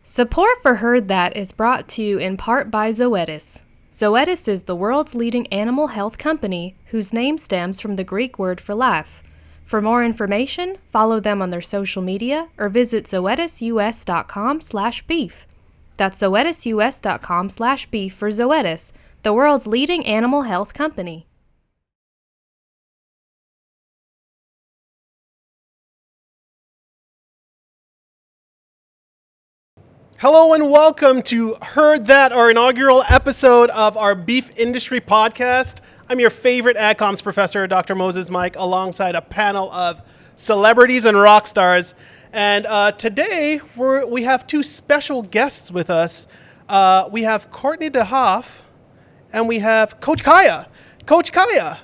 Support for Heard That is brought to you in part by Zoetis. Zoetis is the world's leading animal health company whose name stems from the Greek word for life. For more information, follow them on their social media or visit zoetisus.com/beef. That's zoetisus.com/beef for Zoetis, the world's leading animal health company. Hello and welcome to Heard That, our inaugural episode of our beef industry podcast. I'm your favorite AgComs professor, Dr. Moses Mike, alongside a panel of celebrities and rock stars. And today we have two special guests with us. We have Courtenay DeHoff and we have Coach Kiah. Coach Kiah.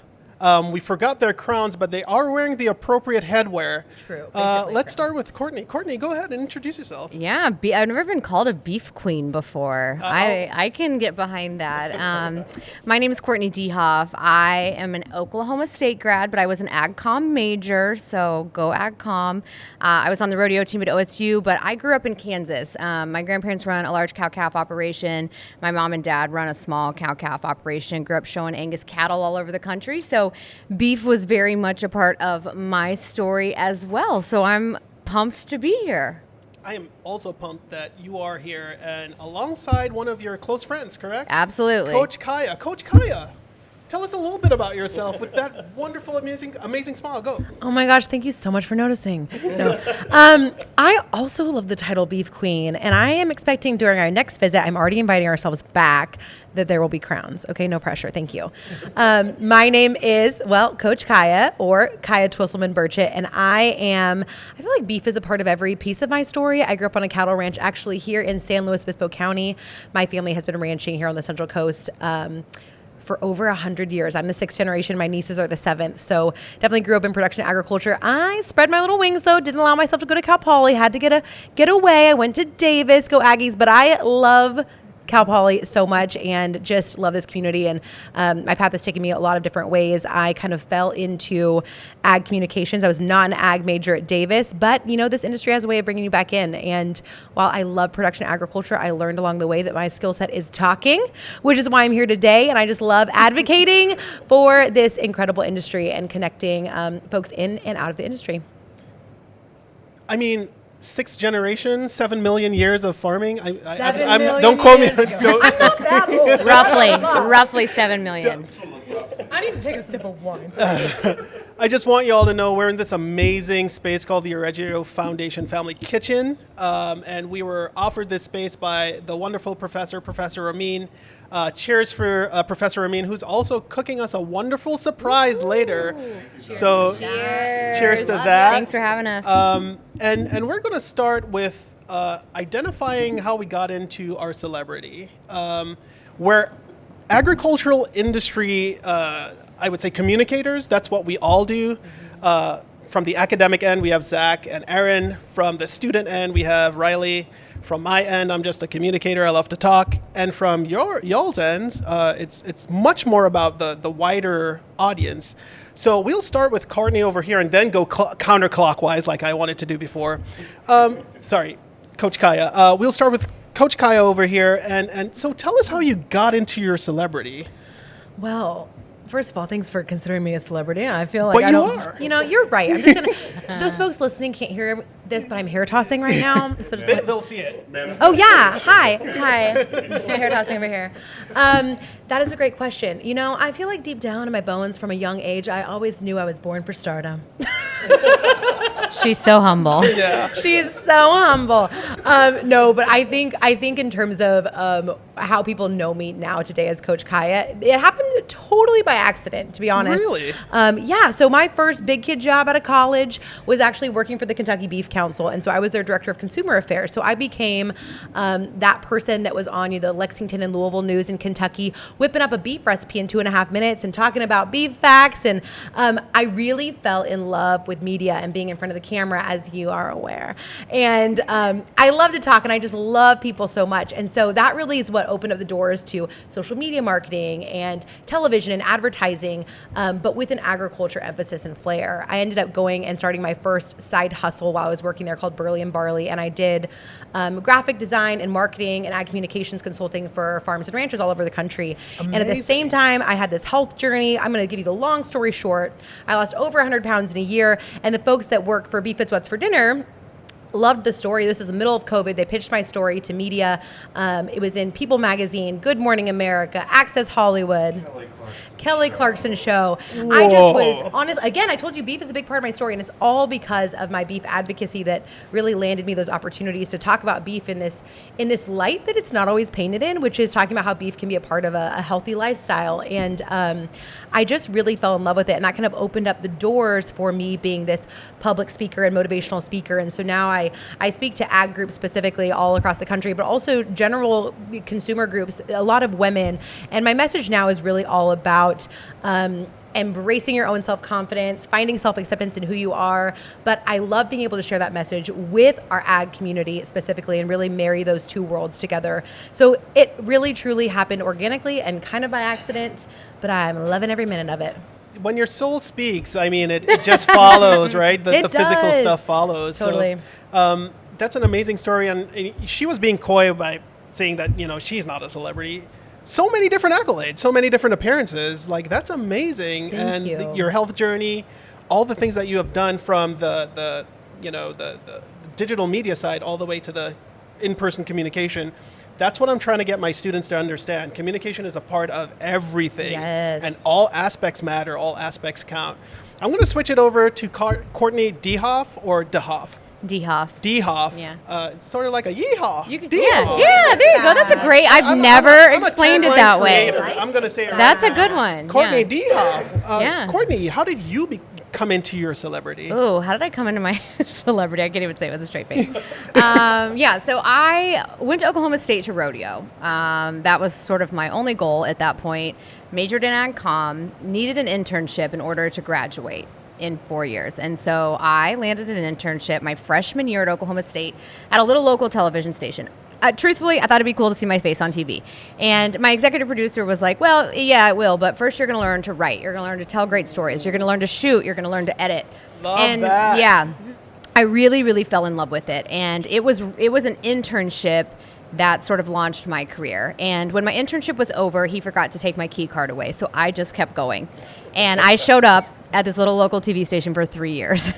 We forgot their crowns, but they are wearing the appropriate headwear. True. Let's start with Courtenay. Courtenay, go ahead and introduce yourself. Yeah, I've never been called a beef queen before. I can get behind that. My name is Courtenay DeHoff. I am an Oklahoma State grad, but I was an AgCom major, so go AgCom. I was on the rodeo team at OSU, but I grew up in Kansas. My grandparents run a large cow-calf operation. My mom and dad run a small cow-calf operation. Grew up showing Angus cattle all over the country, so beef was very much a part of my story as well. So I'm pumped to be here. I am also pumped that you are here and alongside one of your close friends, correct? Absolutely. Coach Kiah. Coach Kiah, tell us a little bit about yourself with that wonderful, amazing smile. Go. Oh my gosh, thank you so much for noticing. No. I also love the title Beef Queen, and I am expecting during our next visit, I'm already inviting ourselves back, that there will be crowns. Okay, no pressure. Thank you. My name is, Coach Kiah, or Kiah Twisselman Burchett, and I feel like beef is a part of every piece of my story. I grew up on a cattle ranch actually here in San Luis Obispo County. My family has been ranching here on the Central Coast for over 100 years. I'm the 6th generation. My nieces are the 7th. So definitely grew up in production agriculture. I spread my little wings though. Didn't allow myself to go to Cal Poly. Had to get away. I went to Davis, go Aggies. But I love Cal Poly so much and just love this community. And my path has taken me a lot of different ways. I kind of fell into ag communications. I was not an ag major at Davis, but this industry has a way of bringing you back in. And while I love production agriculture, I learned along the way that my skill set is talking, which is why I'm here today. And I just love advocating for this incredible industry and connecting folks in and out of the industry. I mean, 6th generation, 7 million years of farming. Don't quote me. Roughly 7 million. I need to take a sip of wine. I just want you all to know we're in this amazing space called the Oregio Foundation Family Kitchen, and we were offered this space by the wonderful Professor Amin. Cheers for Professor Amin, who's also cooking us a wonderful surprise later. Cheers. So, cheers to that. Thanks for having us. And we're going to start with identifying how we got into our celebrity. We're agricultural industry, I would say communicators. That's what we all do. From the academic end, we have Zach and Aaron. From the student end, we have Riley. From my end, I'm just a communicator. I love to talk. And from y'all's ends, it's much more about the wider audience. So we'll start with Courtenay over here and then go counterclockwise like I wanted to do before. Sorry, Coach Kiah. We'll start with Coach Kiah over here. And so tell us how you got into your celebrity. Well, first of all, thanks for considering me a celebrity. I feel like but I you don't. are. You're right. I'm just gonna. Those folks listening can't hear this, but I'm hair tossing right now. So just They'll see it. Oh yeah, hi. Just hair tossing over here. That is a great question. I feel like deep down in my bones, from a young age, I always knew I was born for stardom. She's so humble. Yeah. She's so humble. No, but I think in terms of how people know me now today as Coach Kiah, it happened totally by accident, to be honest. Really? Yeah. So my first big kid job out of college was actually working for the Kentucky Beef Council, and so I was their director of consumer affairs. So I became that person that was on the Lexington and Louisville news in Kentucky, whipping up a beef recipe in 2.5 minutes and talking about beef facts. And I really fell in love with media and being in front of the camera, as you are aware. And I love to talk, and I just love people so much. And so that really is what opened up the doors to social media marketing and television and advertising, but with an agriculture emphasis and flair. I ended up going and starting my first side hustle while I was working there called Burley and Barley, and I did graphic design and marketing and ag communications consulting for farms and ranchers all over the country. Amazing. And at the same time, I had this health journey. I'm going to give you the long story short. I lost over 100 pounds in a year, and the folks that work for Beef Fits What's for Dinner loved the story. This is the middle of COVID. They pitched my story to media. It was in People Magazine, Good Morning America, Access Hollywood, Kelly Clarkson Show. Whoa. I just was honest. Again, I told you beef is a big part of my story, and it's all because of my beef advocacy that really landed me those opportunities to talk about beef in this light that it's not always painted in, which is talking about how beef can be a part of a healthy lifestyle. And I just really fell in love with it, and that kind of opened up the doors for me being this public speaker and motivational speaker. And so now I speak to ag groups specifically all across the country, but also general consumer groups, a lot of women. And my message now is really all about embracing your own self-confidence, finding self-acceptance in who you are. But I love being able to share that message with our ag community specifically and really marry those two worlds together. So it really, truly happened organically and kind of by accident, but I'm loving every minute of it. When your soul speaks, I mean, it just follows, right? The physical does. stuff follows. Totally. So, that's an amazing story. And she was being coy by saying that, she's not a celebrity. So many different accolades, so many different appearances. Like, that's amazing. Thank you. Your health journey, all the things that you have done from the digital media side all the way to the in-person communication. That's what I'm trying to get my students to understand. Communication is a part of everything. Yes. And all aspects matter, all aspects count. I'm going to switch it over to Courtenay DeHoff or DeHoff. DeHoff. DeHoff. Yeah. It's sort of like a yeehaw. Yeah, there you go. That's a great. I've never explained it that way. I'm going to say it That's right a good one. Courtenay yeah. DeHoff. Yeah. Courtenay, how did you come into your celebrity? Oh, how did I come into my celebrity? I can't even say it with a straight face. So I went to Oklahoma State to rodeo. That was sort of my only goal at that point. Majored in ag comm, needed an internship in order to graduate in 4 years. And so I landed an internship my freshman year at Oklahoma State at a little local television station. Truthfully, I thought it'd be cool to see my face on TV. And my executive producer was like, well, yeah, it will, but first you're going to learn to write. You're going to learn to tell great stories. You're going to learn to shoot. You're going to learn to edit. Love that. Yeah, I really, really fell in love with it. And it was an internship that sort of launched my career. And when my internship was over, he forgot to take my key card away. So I just kept going. And I showed up at this little local TV station for 3 years.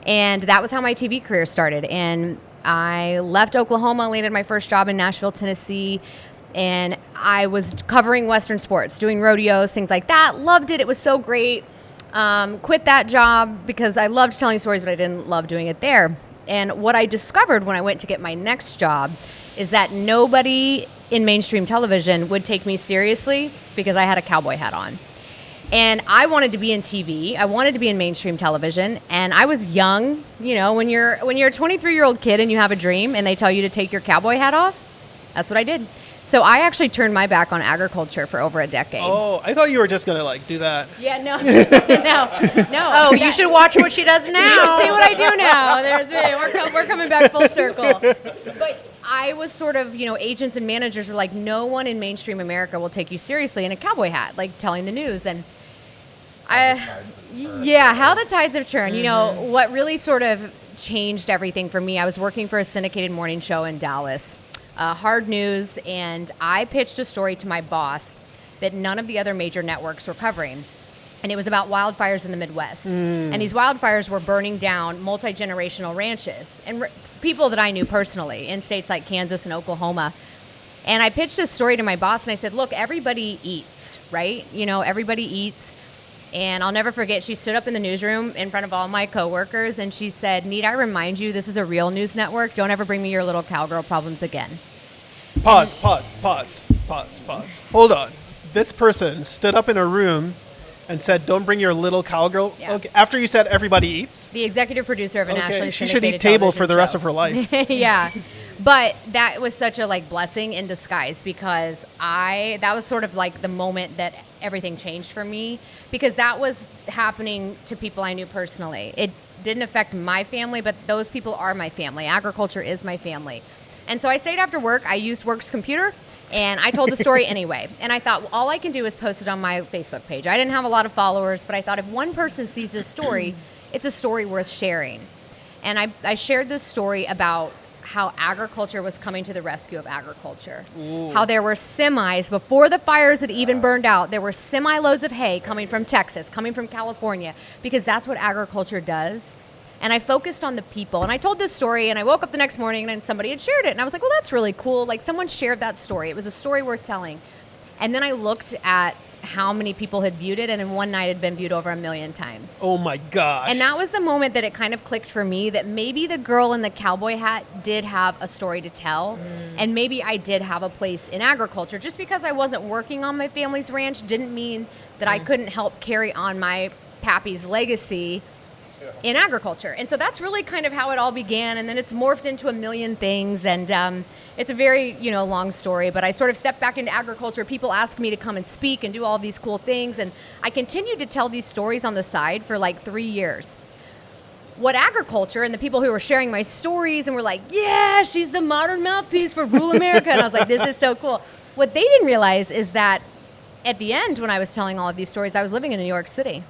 And that was how my TV career started. And I left Oklahoma, landed my first job in Nashville, Tennessee, and I was covering Western sports, doing rodeos, things like that. Loved it. It was so great. Quit that job because I loved telling stories, but I didn't love doing it there. And what I discovered when I went to get my next job is that nobody in mainstream television would take me seriously because I had a cowboy hat on. And I wanted to be in TV. I wanted to be in mainstream television. And I was young. When you're a 23-year-old kid and you have a dream and they tell you to take your cowboy hat off, that's what I did. So I actually turned my back on agriculture for over a decade. Oh, I thought you were just going to do that. Yeah, no. No. Oh, you should watch what she does now. You should see what I do now. We're coming back full circle. But I was sort of, agents and managers were like, no one in mainstream America will take you seriously in a cowboy hat, like telling the news. And how the tides have turned. What really sort of changed everything for me, I was working for a syndicated morning show in Dallas, Hard News, and I pitched a story to my boss that none of the other major networks were covering. And it was about wildfires in the Midwest. And these wildfires were burning down multi-generational ranches and people that I knew personally in states like Kansas and Oklahoma. And I pitched this story to my boss, and I said, look, everybody eats, right? Everybody eats. And I'll never forget, she stood up in the newsroom in front of all my coworkers, and she said, need I remind you, this is a real news network. Don't ever bring me your little cowgirl problems again. Pause. Hold on. This person stood up in a room and said, don't bring your little cowgirl. Yeah. Okay. After you said everybody eats? The executive producer of a nationally she should syndicated eat table for television the rest show. of her life. Yeah. But that was such a blessing in disguise because that was sort of like the moment that everything changed for me because that was happening to people I knew personally. It didn't affect my family, but those people are my family. Agriculture is my family. And so I stayed after work. I used Work's computer And I told the story anyway. And I thought, well, all I can do is post it on my Facebook page. I didn't have a lot of followers, but I thought if one person sees this story, it's a story worth sharing. And I shared this story about how agriculture was coming to the rescue of agriculture. Ooh. How there were semis, before the fires had even burned out, there were semi-loads of hay coming from Texas, coming from California, because that's what agriculture does. And I focused on the people. And I told this story, and I woke up the next morning, and somebody had shared it. And I was like, well, that's really cool. Like, someone shared that story. It was a story worth telling. And then I looked at how many people had viewed it, and in one night it had been viewed over 1 million times. Oh, my gosh. And that was the moment that it kind of clicked for me that maybe the girl in the cowboy hat did have a story to tell. And maybe I did have a place in agriculture. Just because I wasn't working on my family's ranch didn't mean that I couldn't help carry on my pappy's legacy in agriculture. And so that's really kind of how it all began. And then it's morphed into 1 million things. And it's a very, long story, but I sort of stepped back into agriculture. People asked me to come and speak and do all these cool things. And I continued to tell these stories on the side for like 3 years. What agriculture and the people who were sharing my stories and were like, yeah, she's the modern mouthpiece for rural America. And I was like, this is so cool. What they didn't realize is that at the end, when I was telling all of these stories, I was living in New York City.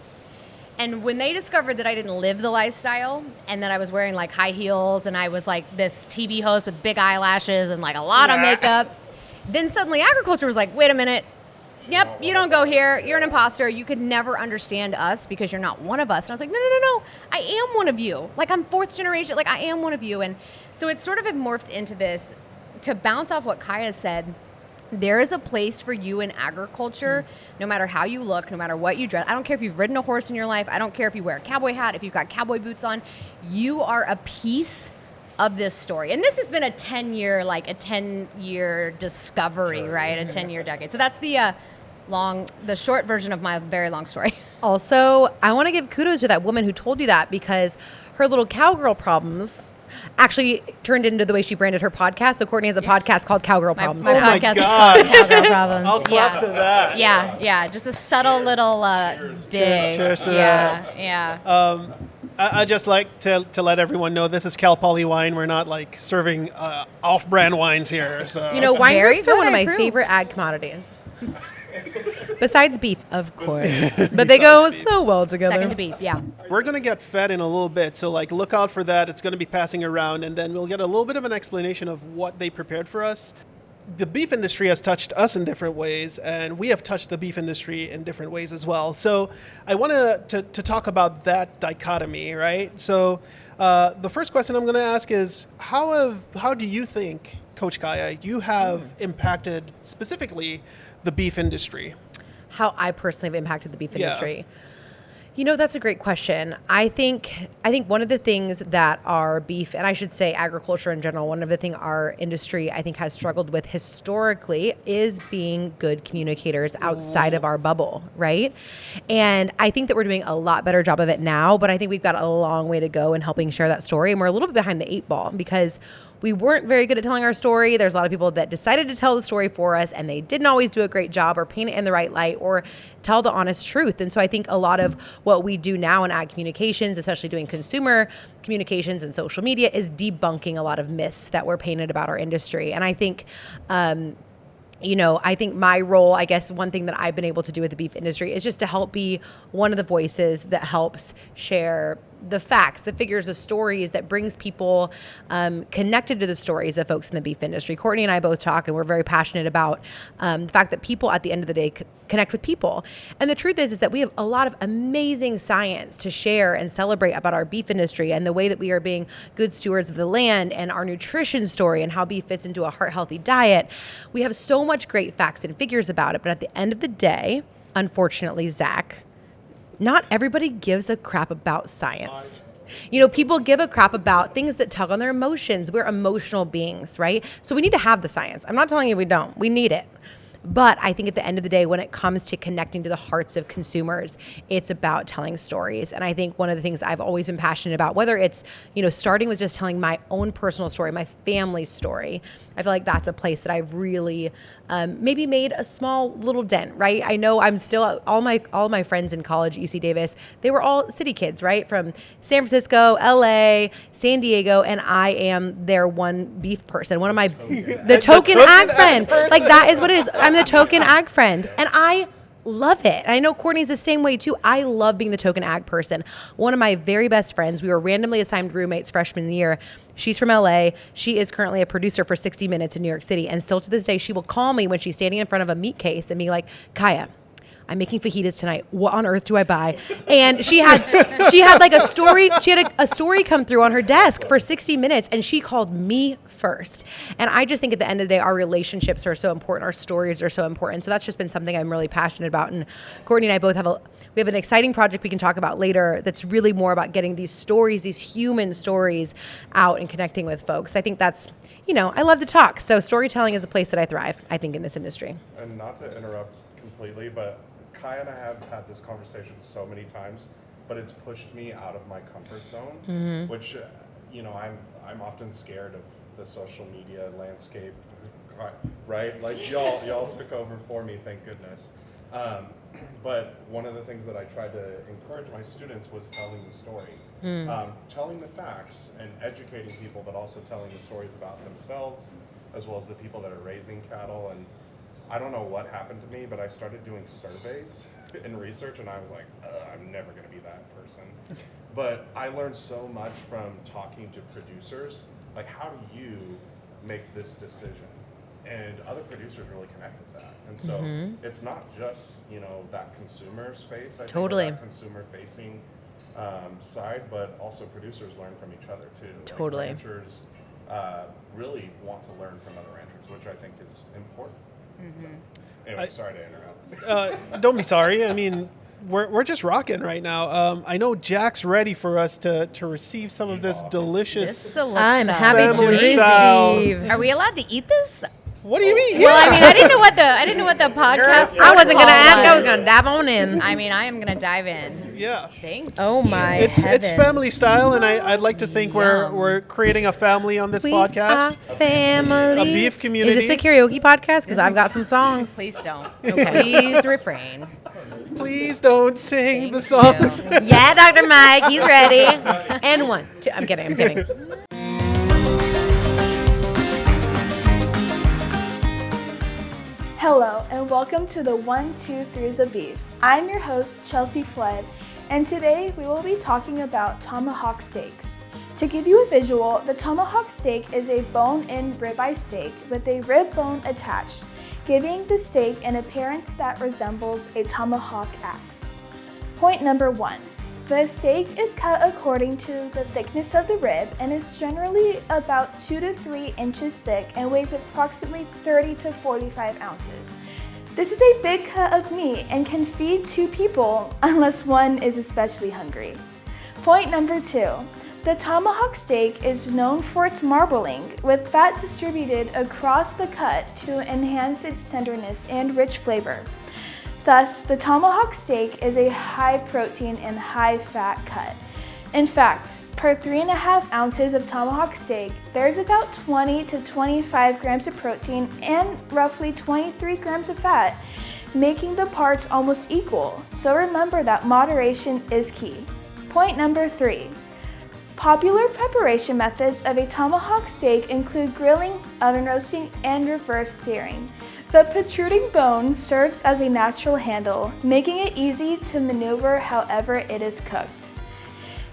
And when they discovered that I didn't live the lifestyle and that I was wearing like high heels and I was like this TV host with big eyelashes and like a lot of makeup, then suddenly agriculture was like, wait a minute. Yep, you don't go here. You're an imposter. You could never understand us because you're not one of us. And I was like, no. I am one of you. Like, I'm fourth generation. Like, I am one of you. And so it sort of have morphed into this. To bounce off what Kiah said, there is a place for you in agriculture, no matter how you look, no matter what you dress. I don't care if you've ridden a horse in your life. I don't care if you wear a cowboy hat, if you've got cowboy boots on. You are a piece of this story. And this has been a 10-year discovery, right? A 10-year decade. So that's the short version of my very long story. Also, I want to give kudos to that woman who told you that, because her little cowgirl problems actually turned into the way she branded her podcast. So Courtenay has a podcast called Cowgirl Problems. My podcast is called Cowgirl Problems. I'll clap to that. Yeah. Just a subtle little dig. Cheers to that. Yeah. I just like to let everyone know this is Cal Poly wine. We're not like serving off-brand wines here. So wine very grapes are one of my good, favorite ag commodities. Besides beef, of course. But they go so well together. Second to beef, yeah. We're going to get fed in a little bit, so like look out for that. It's going to be passing around, and then we'll get a little bit of an explanation of what they prepared for us. The beef industry has touched us in different ways, and we have touched the beef industry in different ways as well. So I want to talk about that dichotomy, right? So the first question I'm going to ask is, how do you think, Coach Kiah, you have impacted specifically the beef industry? How I personally have impacted the beef industry. That's a great question. I think one of the things that our beef, and I should say agriculture in general, one of the things our industry I think has struggled with historically is being good communicators outside of our bubble, right? And I think that we're doing a lot better job of it now, but I think we've got a long way to go in helping share that story. And we're a little bit behind the 8 ball because we weren't very good at telling our story. There's a lot of people that decided to tell the story for us, and they didn't always do a great job or paint it in the right light or tell the honest truth. And so I think a lot of what we do now in ag communications, especially doing consumer communications and social media, is debunking a lot of myths that were painted about our industry. And I think, I think my role, I guess one thing that I've been able to do with the beef industry is just to help be one of the voices that helps share the facts, the figures, the stories that brings people connected to the stories of folks in the beef industry. Courtenay and I both talk, and we're very passionate about the fact that people at the end of the day connect with people. And the truth is that we have a lot of amazing science to share and celebrate about our beef industry and the way that we are being good stewards of the land and our nutrition story and how beef fits into a heart-healthy diet. We have so much great facts and figures about it. But at the end of the day, unfortunately, Zach, not everybody gives a crap about science. People give a crap about things that tug on their emotions. We're emotional beings, right? So we need to have the science. I'm not telling you we don't. We need it. But I think at the end of the day, when it comes to connecting to the hearts of consumers, it's about telling stories. And I think one of the things I've always been passionate about, whether it's, starting with just telling my own personal story, my family's story, I feel like that's a place that I've really maybe made a small little dent, right? I know I'm still, all my friends in college at UC Davis, they were all city kids, right? From San Francisco, LA, San Diego, and I am their one beef person. One of my, the token ag friend. Like that is what it is. I'm the token ag friend. And I love it. And I know Courtney's the same way too. I love being the token ag person. One of my very best friends, we were randomly assigned roommates freshman year. She's from LA. She is currently a producer for 60 Minutes in New York City. And still to this day, she will call me when she's standing in front of a meat case and be like, Kiah, I'm making fajitas tonight. What on earth do I buy? And she had like a story. She had a story come through on her desk for 60 Minutes, and she called me first. And I just think at the end of the day, our relationships are so important. Our stories are so important. So that's just been something I'm really passionate about. And Courtney and I both we have an exciting project we can talk about later that's really more about getting these stories, these human stories out and connecting with folks. I think that's, I love to talk. So storytelling is a place that I thrive, I think, in this industry. And not to interrupt completely, but Kiah and I have had this conversation so many times, but it's pushed me out of my comfort zone, which, I'm often scared of the social media landscape, right? Like y'all took over for me, thank goodness. But one of the things that I tried to encourage my students was telling the story, telling the facts and educating people, but also telling the stories about themselves, as well as the people that are raising cattle. And I don't know what happened to me, but I started doing surveys and research, and I was like, I'm never going to be that person. But I learned so much from talking to producers, like, how do you make this decision? And other producers really connect with that. And so it's not just, that consumer space, I think, or that consumer-facing side, but also producers learn from each other, too. Totally. Like ranchers really want to learn from other ranchers, which I think is important. So, anyway, sorry to interrupt. Don't be sorry. I mean, we're just rocking right now. I know Jack's ready for us to receive some of this delicious I'm happy to family style. receive. Are we allowed to eat this? What do you mean? Well, I mean, I didn't know what the podcast. I wasn't going to ask. I was was. going to dive on in. I mean, I am going to dive in. Yeah. Thank you. Oh my It's heavens. family style, and I'd like to think we're creating a family on this podcast. Are family. A beef community. Is this a karaoke podcast? Because I've got some songs. Please don't. Please refrain. Please don't sing the Thank songs. you. Yeah, Dr. Mike, he's ready. And 1, 2. I'm kidding. Hello, and welcome to the 1, 2, 3's of Beef. I'm your host, Chelsea Flood, and today we will be talking about tomahawk steaks. To give you a visual, the tomahawk steak is a bone-in ribeye steak with a rib bone attached, giving the steak an appearance that resembles a tomahawk axe. Point number 1. The steak is cut according to the thickness of the rib and is generally about 2 to 3 inches thick and weighs approximately 30 to 45 ounces. This is a big cut of meat and can feed 2 people unless one is especially hungry. Point number 2. The tomahawk steak is known for its marbling, with fat distributed across the cut to enhance its tenderness and rich flavor. Thus, the tomahawk steak is a high protein and high fat cut. In fact, per 3.5 ounces of tomahawk steak, there's about 20 to 25 grams of protein and roughly 23 grams of fat, making the parts almost equal. So remember that moderation is key. Point number 3. Popular preparation methods of a tomahawk steak include grilling, oven roasting, and reverse searing. The protruding bone serves as a natural handle, making it easy to maneuver however it is cooked.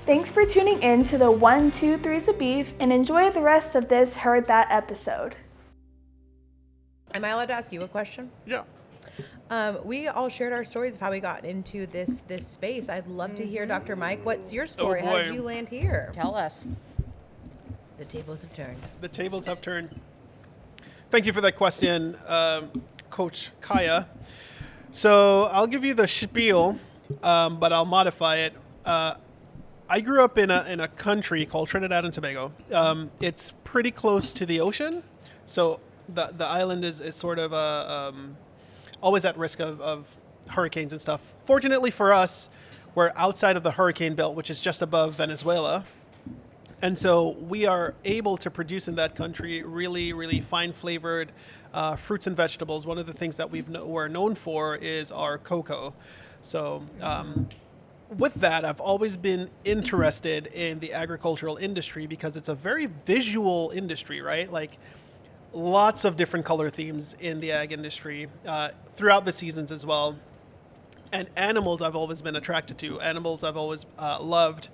Thanks for tuning in to the 1, 2, 3's of Beef, and enjoy the rest of this Heard That episode. Am I allowed to ask you a question? Yeah. We all shared our stories of how we got into this space. I'd love to hear, Dr. Mike, what's your story? How did you land here? Tell us. The tables have turned. The tables have turned. Thank you for that question, Coach Kiah. So I'll give you the spiel, but I'll modify it. I grew up in a country called Trinidad and Tobago. It's pretty close to the ocean, so the island is sort of always at risk of hurricanes and stuff. Fortunately for us, we're outside of the hurricane belt, which is just above Venezuela. And so we are able to produce in that country really, really fine flavored fruits and vegetables. One of the things that we're known for is our cocoa. So with that, I've always been interested in the agricultural industry because it's a very visual industry, right? Like lots of different color themes in the ag industry throughout the seasons as well. And animals I've always been attracted to. Animals I've always loved.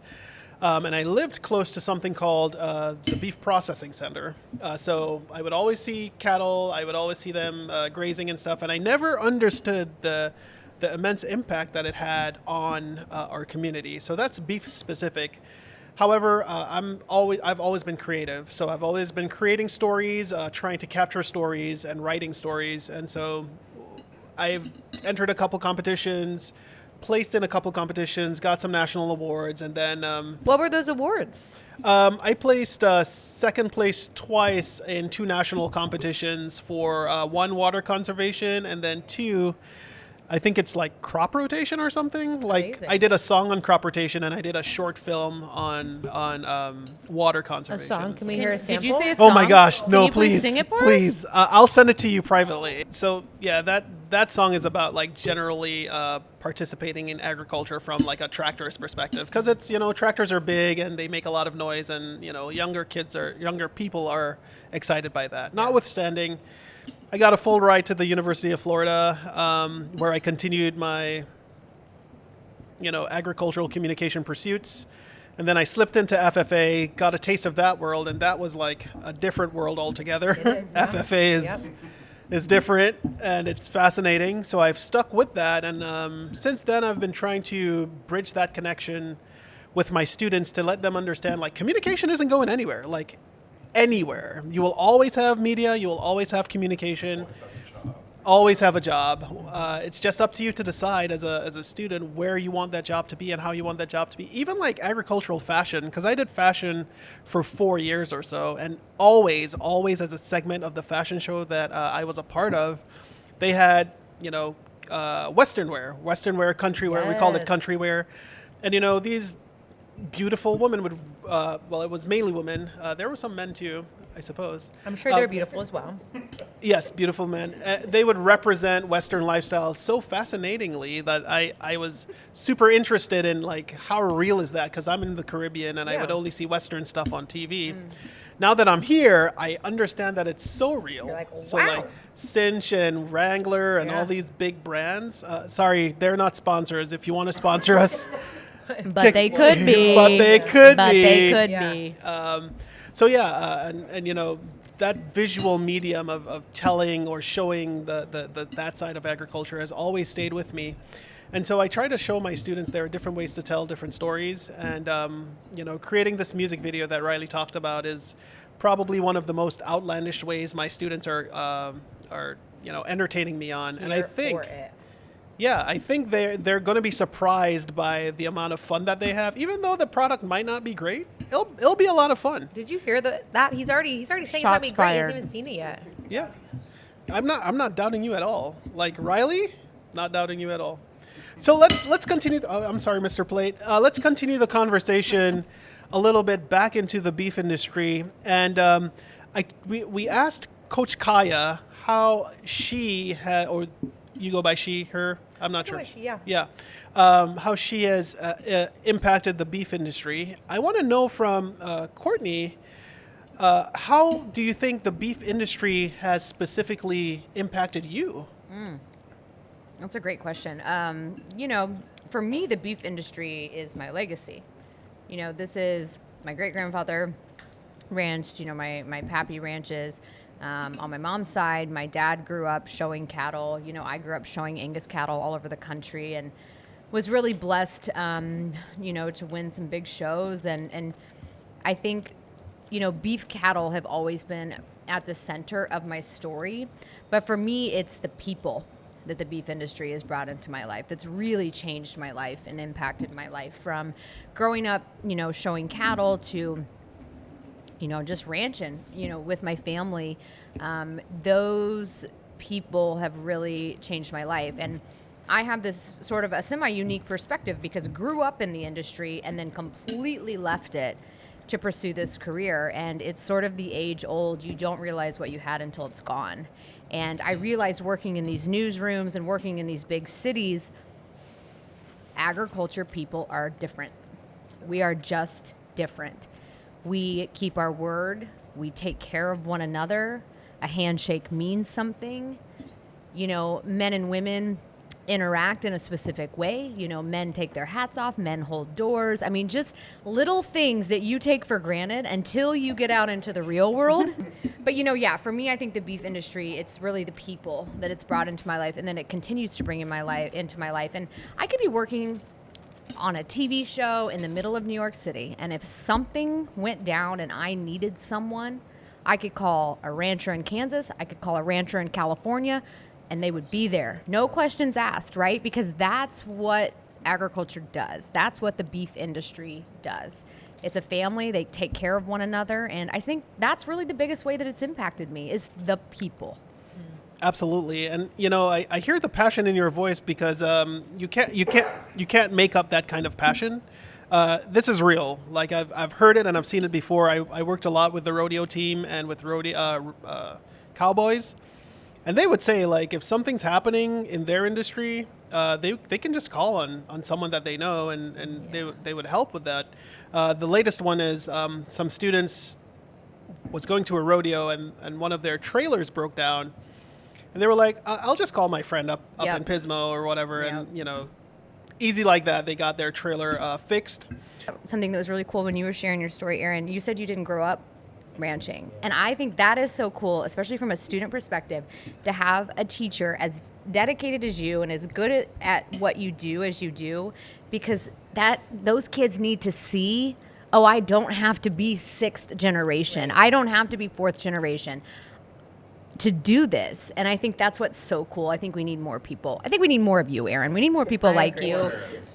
And I lived close to something called the Beef Processing Center. So I would always see cattle. I would always see them grazing and stuff. And I never understood the immense impact that it had on our community. So that's beef specific. However, I've always been creative. So I've always been creating stories, trying to capture stories and writing stories. And so I've entered a couple competitions, placed in a couple competitions, got some national awards, and then... What were those awards? I placed second place twice in 2 national competitions for 1, water conservation, and then 2, I think it's like crop rotation or something. Like amazing. I did a song on crop rotation, and I did a short film on water A conservation. song? Can we hear a sample? Did you say a song? Oh my gosh, Can no, you please, sing it for us? please. I'll send it to you privately. So yeah, that song is about like generally participating in agriculture from like a tractorist perspective, because it's, tractors are big and they make a lot of noise, and younger people are excited by that. Notwithstanding, I got a full ride to the University of Florida, where I continued my agricultural communication pursuits. And then I slipped into FFA, got a taste of that world, and that was like a different world altogether. FFA is different, and it's fascinating. So I've stuck with that, and since then I've been trying to bridge that connection with my students to let them understand, like, communication isn't going anywhere. Like, anywhere. You will always have media, you will always have communication. Always have a job. It's just up to you to decide as a student where you want that job to be and how you want that job to be. Even like agricultural fashion, because I did fashion for 4 years or so, and always as a segment of the fashion show that I was a part of, they had, Western wear, country wear. We called it country wear. And, these beautiful women would, it was mainly women. There were some men too, I suppose. I'm sure they're beautiful as well. Yes, beautiful men. They would represent Western lifestyles so fascinatingly that I was super interested in, like, how real is that? Because I'm in the Caribbean and I would only see Western stuff on TV. Now that I'm here, I understand that it's so real. You're like, wow. So like Cinch and Wrangler and all these big brands. Sorry, they're not sponsors. If you want to sponsor us. But they could be. But they could But be. they could Yeah. be. And that visual medium of telling or showing that side of agriculture has always stayed with me. And so I try to show my students there are different ways to tell different stories. And, creating this music video that Riley talked about is probably one of the most outlandish ways my students are entertaining me on. And I think... Yeah, I think they're going to be surprised by the amount of fun that they have. Even though the product might not be great, it'll be a lot of fun. Did you hear that? He's already saying it's gonna be great. He fired. hasn't even seen it yet. Yeah, I'm not doubting you at all. Like Riley, not doubting you at all. So let's continue. I'm sorry, Mr. Plate. Let's continue the conversation a little bit back into the beef industry, and we asked Coach Kiah how she had, or you go by she, her. I'm not sure. She, yeah. Yeah. How she has impacted the beef industry. I want to know from Courtney, how do you think the beef industry has specifically impacted you? That's a great question. For me, the beef industry is my legacy. This is my great-grandfather ranched, my pappy ranches. On my mom's side, my dad grew up showing cattle. I grew up showing Angus cattle all over the country and was really blessed, to win some big shows. And I think, beef cattle have always been at the center of my story. But for me, it's the people that the beef industry has brought into my life that's really changed my life and impacted my life, from growing up, showing cattle to just ranching, with my family. Those people have really changed my life. And I have this sort of a semi-unique perspective because grew up in the industry and then completely left it to pursue this career. And it's sort of the age old, you don't realize what you had until it's gone. And I realized working in these newsrooms and working in these big cities, agriculture people are different. We are just different. We keep our word. We take care of one another. A handshake means something. You know, men and women interact in a specific way. You know, men take their hats off, men hold doors. I mean, just little things that you take for granted until you get out into the real world. But, you know, yeah, for me, I think the beef industry, it's really the people that it's brought into my life, and then it continues to bring into my life. And I could be working on a TV show in the middle of New York City, and if something went down and I needed someone, I could call a rancher in Kansas, I could call a rancher in California, and they would be there. No questions asked, right? Because that's what agriculture does. That's what the beef industry does. It's a family. They take care of one another. And I think that's really the biggest way that it's impacted me is the people. Absolutely. And, you know, I hear the passion in your voice because you can't make up that kind of passion. This is real. Like I've heard it and I've seen it before. I worked a lot with the rodeo team and with cowboys. And they would say, like, if something's happening in their industry, they can just call on someone that they know, and they would help with that. The latest one is some students was going to a rodeo, and one of their trailers broke down. And they were like, I'll just call my friend up in Pismo or whatever. Yep. And, you know, easy like that. They got their trailer fixed. Something that was really cool when you were sharing your story, Erin, you said you didn't grow up ranching. And I think that is so cool, especially from a student perspective, to have a teacher as dedicated as you and as good at what you do as you do, because those kids need to see, oh, I don't have to be sixth generation. Right. I don't have to be fourth generation to do this. And I think that's what's so cool. I think we need more people. I think we need more of you, Erin. We need more people like you.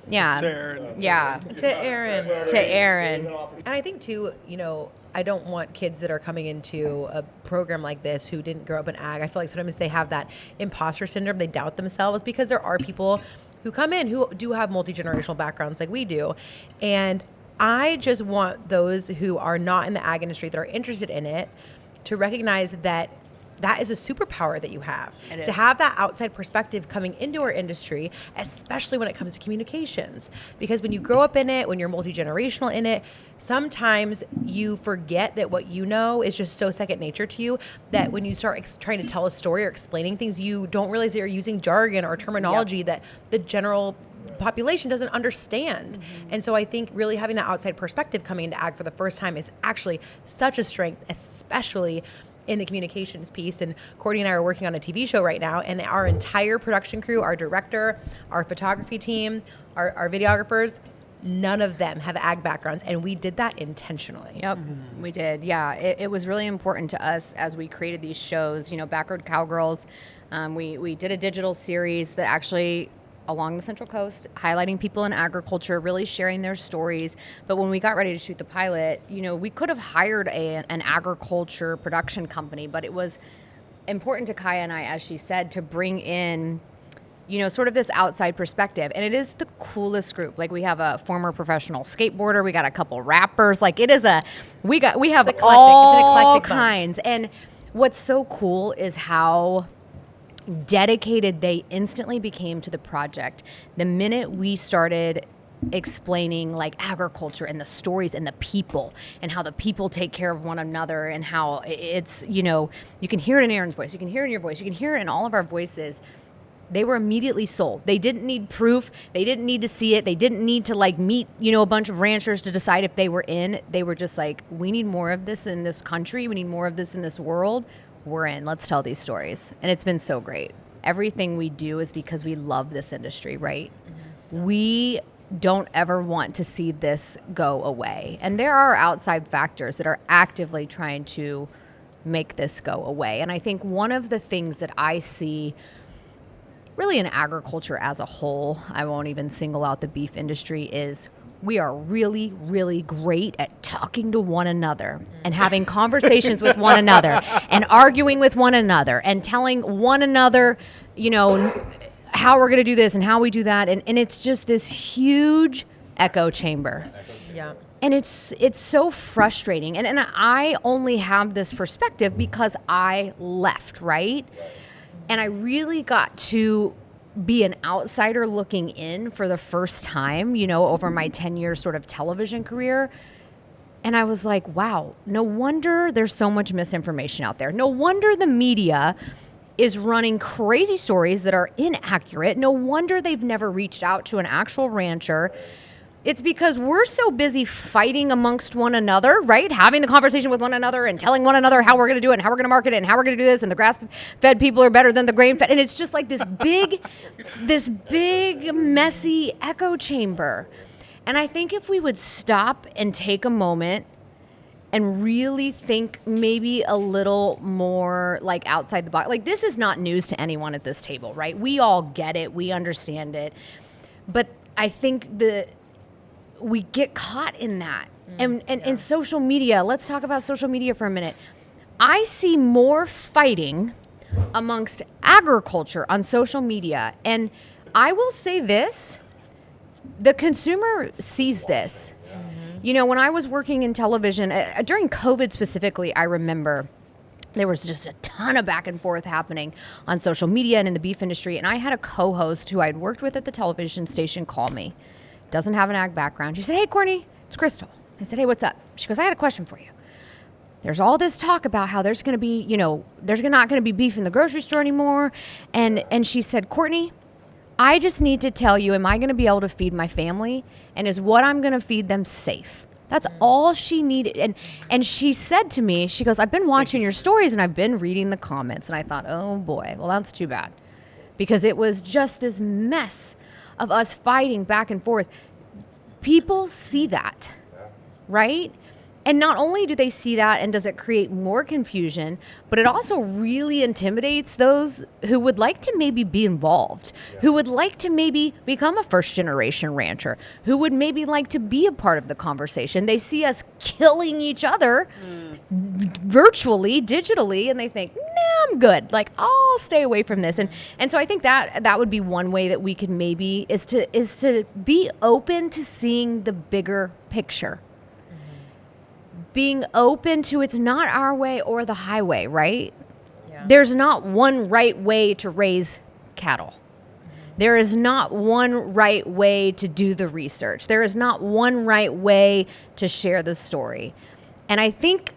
Yeah. To Erin. Yeah. To Erin. To Erin. And I think too, you know, I don't want kids that are coming into a program like this who didn't grow up in ag. I feel like sometimes they have that imposter syndrome. They doubt themselves because there are people who come in who do have multi-generational backgrounds like we do. And I just want those who are not in the ag industry that are interested in it to recognize that that is a superpower that you have. To have that outside perspective coming into our industry, especially when it comes to communications. Because when you grow up in it, when you're multi-generational in it, sometimes you forget that what you know is just so second nature to you that when you start trying to tell a story or explaining things, you don't realize that you're using jargon or terminology that the general population doesn't understand. Mm-hmm. And so I think really having that outside perspective coming into ag for the first time is actually such a strength, especially in the communications piece. And Courtney and I are working on a TV show right now, and our entire production crew, our director, our photography team, our videographers, none of them have ag backgrounds, and we did that intentionally. Yep, we did. Yeah, it was really important to us as we created these shows. You know, Backward Cowgirls, we did a digital series that actually along the Central Coast, highlighting people in agriculture, really sharing their stories. But when we got ready to shoot the pilot, you know, we could have hired an agriculture production company, but it was important to Kiah and I, as she said, to bring in, you know, sort of this outside perspective. And it is the coolest group. Like, we have a former professional skateboarder, we got a couple rappers. Like, it is we have all kinds. And what's so cool is how dedicated they instantly became to the project. The minute we started explaining like agriculture and the stories and the people and how the people take care of one another and how it's, you know, you can hear it in Erin's voice, you can hear it in your voice, you can hear it in all of our voices. They were immediately sold. They didn't need proof. They didn't need to see it. They didn't need to like meet, you know, a bunch of ranchers to decide if they were in. They were just like, we need more of this in this country. We need more of this in this world. We're in. Let's tell these stories. And it's been so great. Everything we do is because we love this industry, right? Mm-hmm. We don't ever want to see this go away. And there are outside factors that are actively trying to make this go away. And I think one of the things that I see really in agriculture as a whole, I won't even single out the beef industry, is we are really, really great at talking to one another and having conversations with one another and arguing with one another and telling one another, how we're going to do this and how we do that. And it's just this huge echo chamber. Yeah. And it's so frustrating. And I only have this perspective because I left, right? And I really got to be an outsider looking in for the first time, over my 10-year sort of television career. And I was like, wow, no wonder there's so much misinformation out there. No wonder the media is running crazy stories that are inaccurate. No wonder they've never reached out to an actual rancher. It's because we're so busy fighting amongst one another, right? Having the conversation with one another and telling one another how we're going to do it and how we're going to market it and how we're going to do this, and the grass-fed people are better than the grain-fed. And it's just like this big, messy echo chamber. And I think if we would stop and take a moment and really think maybe a little more like outside the box. Like, this is not news to anyone at this table, right? We all get it. We understand it. But I think we get caught in that. And in social media, let's talk about social media for a minute. I see more fighting amongst agriculture on social media. And I will say this, the consumer sees this. When I was working in television, during COVID specifically, I remember there was just a ton of back and forth happening on social media and in the beef industry. And I had a co-host who I'd worked with at the television station call me. Doesn't have an ag background. She said, "Hey, Courtney, it's Crystal." I said, "Hey, what's up?" She goes, "I had a question for you. There's all this talk about how there's going to be, there's not going to be beef in the grocery store anymore." And she said, "Courtney, I just need to tell you, am I going to be able to feed my family? And is what I'm going to feed them safe?" That's all she needed. And she said to me, she goes, "I've been watching your stories and I've been reading the comments." And I thought, oh boy, well, that's too bad. Because it was just this mess of us fighting back and forth. People see that, right? And not only do they see that and does it create more confusion, but it also really intimidates those who would like to maybe be involved, who would like to maybe become a first-generation rancher, who would maybe like to be a part of the conversation. They see us killing each other virtually, digitally, and they think, nah, I'm good. Like, I'll stay away from this. And so I think that would be one way that we could maybe is to be open to seeing the bigger picture. Being open to it's not our way or the highway, right? Yeah. There's not one right way to raise cattle. There is not one right way to do the research. There is not one right way to share the story. And I think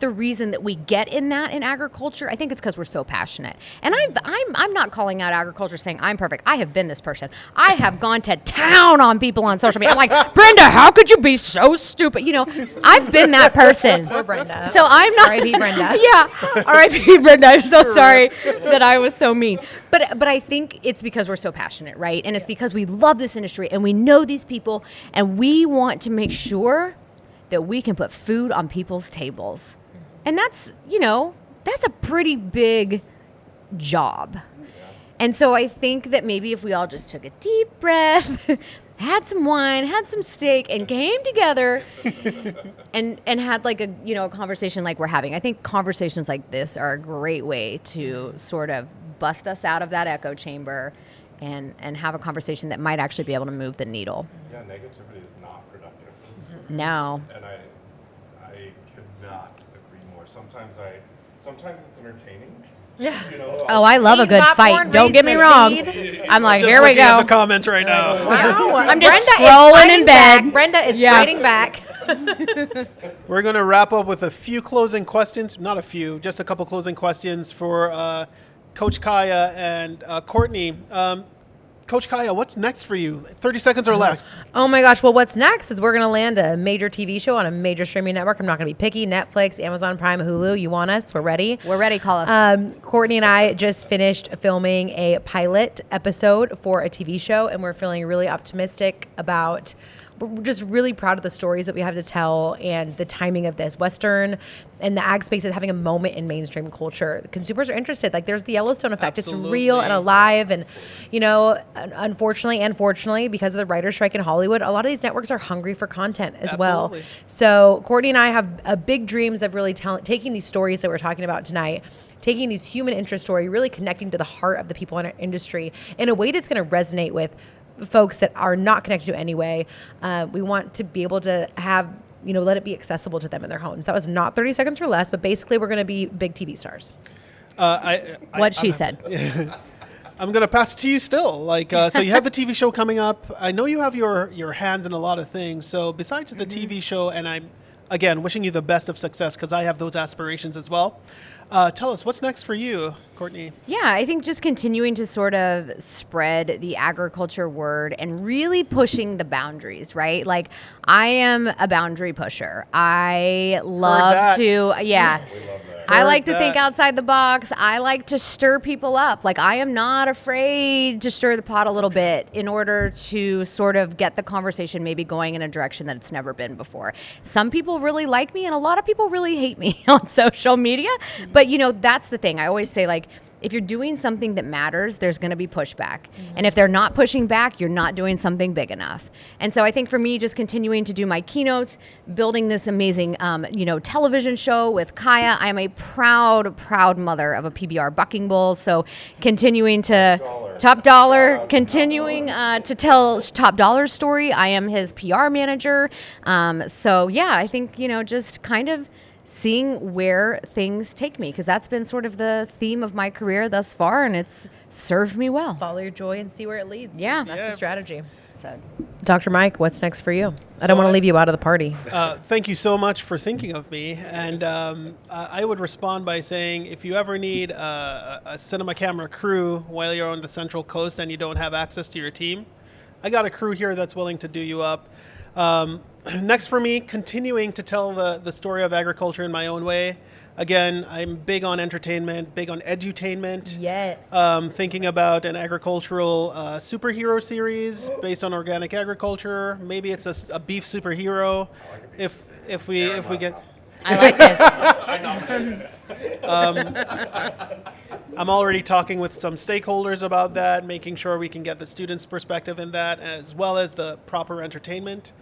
the reason that we get in that in agriculture, I think it's because we're so passionate. And I'm not calling out agriculture saying I'm perfect. I have been this person. I have gone to town on people on social media. I'm like, Brenda, how could you be so stupid? I've been that person. Poor Brenda. So I'm not. R.I.P. Brenda. Yeah. R.I.P. Brenda. I'm so sorry that I was so mean. But I think it's because we're so passionate, right? And it's because we love this industry and we know these people and we want to make sure that we can put food on people's tables. And that's a pretty big job. And so I think that maybe if we all just took a deep breath, had some wine, had some steak, and came together and had like a conversation like we're having. I think conversations like this are a great way to sort of bust us out of that echo chamber and have a conversation that might actually be able to move the needle. Yeah, negativity is not productive. No. And I could not agree more. Sometimes it's entertaining. Yeah. Oh, I love a good fight. Don't get me wrong. I'm like, Just here we looking at go. the comments right now. Wow. I'm just Brenda scrolling is in bed. Back. Brenda is Yeah. fighting back. We're going to wrap up with a few closing questions. Not a few, just a couple closing questions for Coach Kiah and Courtney. Coach Kiah, what's next for you? 30 seconds or less. Oh my gosh. Well, what's next is we're going to land a major TV show on a major streaming network. I'm not going to be picky. Netflix, Amazon Prime, Hulu. You want us? We're ready. We're ready. Call us. Courtenay and I just finished filming a pilot episode for a TV show, and we're feeling really optimistic about. We're just really proud of the stories that we have to tell and the timing of this. Western and the ag space is having a moment in mainstream culture. The consumers are interested. Like, there's the Yellowstone effect. Absolutely. It's real and alive. And, you know, unfortunately and fortunately, because of the writer's strike in Hollywood, a lot of these networks are hungry for content as Absolutely. well. So Courtenay and I have big dreams of really taking these stories that we're talking about tonight, taking these human interest story, really connecting to the heart of the people in our industry in a way that's going to resonate with folks that are not connected to anyway. We want to be able to have, you know, let it be accessible to them in their homes. That was not 30 seconds or less, but basically we're going to be big TV stars. She said. I'm going to pass it to you still. Like, so you have the TV show coming up. I know you have your hands in a lot of things. So besides the TV show, and I'm, again, wishing you the best of success because I have those aspirations as well. Tell us, what's next for you, Courtenay? Yeah, I think just continuing to sort of spread the agriculture word and really pushing the boundaries, right? Like, I am a boundary pusher. I love to, yeah. We love that. I like to think outside the box. I like to stir people up. Like, I am not afraid to stir the pot a little bit in order to sort of get the conversation maybe going in a direction that it's never been before. Some people really like me, and a lot of people really hate me on social media. But, you know, that's the thing. I always say, like, if you're doing something that matters, there's going to be pushback. And if they're not pushing back, you're not doing something big enough. And so I think for me, just continuing to do my keynotes, building this amazing, television show with Kiah. I am a proud mother of a PBR bucking bull. So continuing to Top Dollar, continuing to tell Top Dollar's story. I am his PR manager. I think, just kind of seeing where things take me, because that's been sort of the theme of my career thus far, and it's served me well. Follow your joy and see where it leads. Yeah. That's the strategy. So, Dr. Mike, what's next for you? I don't want to leave you out of the party. Thank you so much for thinking of me. And I would respond by saying, if you ever need a cinema camera crew while you're on the Central Coast and you don't have access to your team, I got a crew here that's willing to do you up. Next for me, continuing to tell the story of agriculture in my own way. Again, I'm big on entertainment, big on edutainment. Yes. Thinking about an agricultural superhero series based on organic agriculture. Maybe it's a beef superhero. If we get. I like this. I'm already talking with some stakeholders about that, making sure we can get the students' perspective in that, as well as the proper entertainment.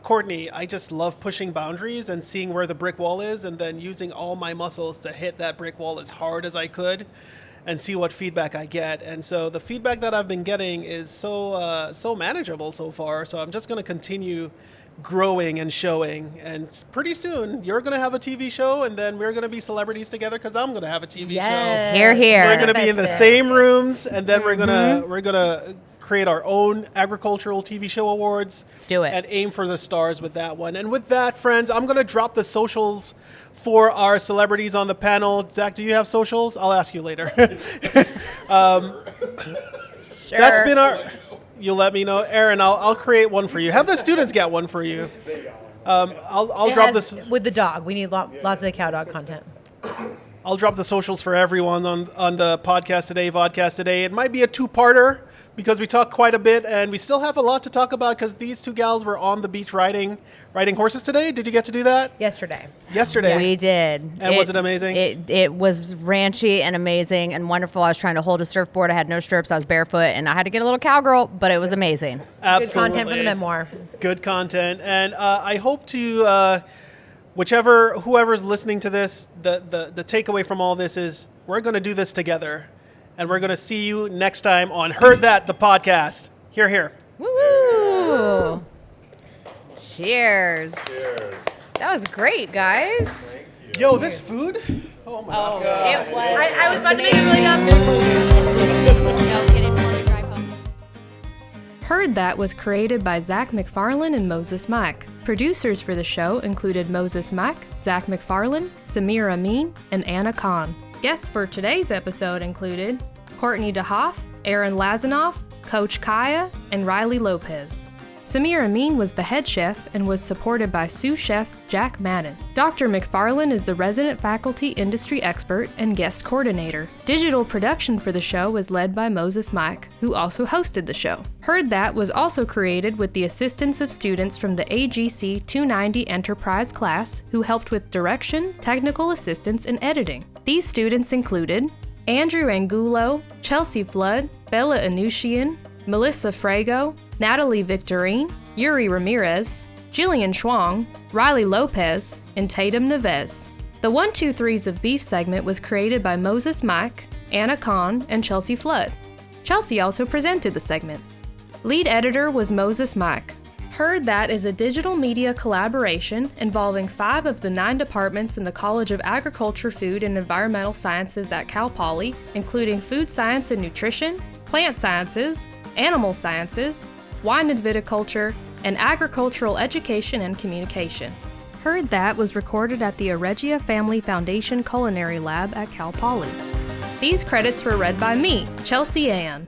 Courtenay, I just love pushing boundaries and seeing where the brick wall is, and then using all my muscles to hit that brick wall as hard as I could and see what feedback I get. And so the feedback that I've been getting is so manageable so far. So I'm just going to continue growing and showing, and pretty soon you're going to have a TV show, and then we're going to be celebrities together because I'm going to have a TV show. Hear, hear. We're going to be in the same rooms, and then we're gonna create our own agricultural TV show awards. Let's do it. And aim for the stars with that one. And with that, friends, I'm going to drop the socials for our celebrities on the panel. Zach, do you have socials? I'll ask you later. Sure. That's been our... You'll let me know. Aaron, I'll create one for you. Have the students get one for you. I'll drop this... With the dog. We need lots of cow dog content. I'll drop the socials for everyone on the podcast today, vodcast today. It might be a two-parter because we talked quite a bit, and we still have a lot to talk about because these two gals were on the beach riding horses today. Did you get to do that? Yesterday. We did. And was it amazing? It was ranchy and amazing and wonderful. I was trying to hold a surfboard. I had no stirrups. I was barefoot, and I had to get a little cowgirl, but it was amazing. Absolutely. Good content for the memoir. Good content. And I hope to... whoever's listening to this, the takeaway from all this is we're going to do this together, and we're going to see you next time on Heard That, the podcast. Hear, hear. Woo! Cheers. That was great, guys. Yo, this food? Oh my God. It was. I was about to make it really dumb. No, get it before we drive home. Heard That was created by Zach McFarlane and Moses Mack. Producers for the show included Moses Mack, Zach McFarlane, Samir Amin, and Anna Khan. Guests for today's episode included Courtenay DeHoff, Aaron Lazanoff, Coach Kiah, and Riley Lopez. Samir Amin was the head chef and was supported by sous chef Jack Madden. Dr. McFarlane is the resident faculty industry expert and guest coordinator. Digital production for the show was led by Moses Mike, who also hosted the show. Heard That was also created with the assistance of students from the AGC 290 Enterprise class who helped with direction, technical assistance, and editing. These students included Andrew Angulo, Chelsea Flood, Bella Anushian, Melissa Frago, Natalie Victorine, Yuri Ramirez, Jillian Schwang, Riley Lopez, and Tatum Neves. The 1, 2, 3s of Beef segment was created by Moses Mike, Anna Kahn, and Chelsea Flood. Chelsea also presented the segment. Lead editor was Moses Mike. Heard That is a digital media collaboration involving 5 of the 9 departments in the College of Agriculture, Food, and Environmental Sciences at Cal Poly, including Food Science and Nutrition, Plant Sciences, Animal Sciences, Wine and Viticulture, and Agricultural Education and Communication. Heard That was recorded at the Aregia Family Foundation Culinary Lab at Cal Poly. These credits were read by me, Chelsea Ann.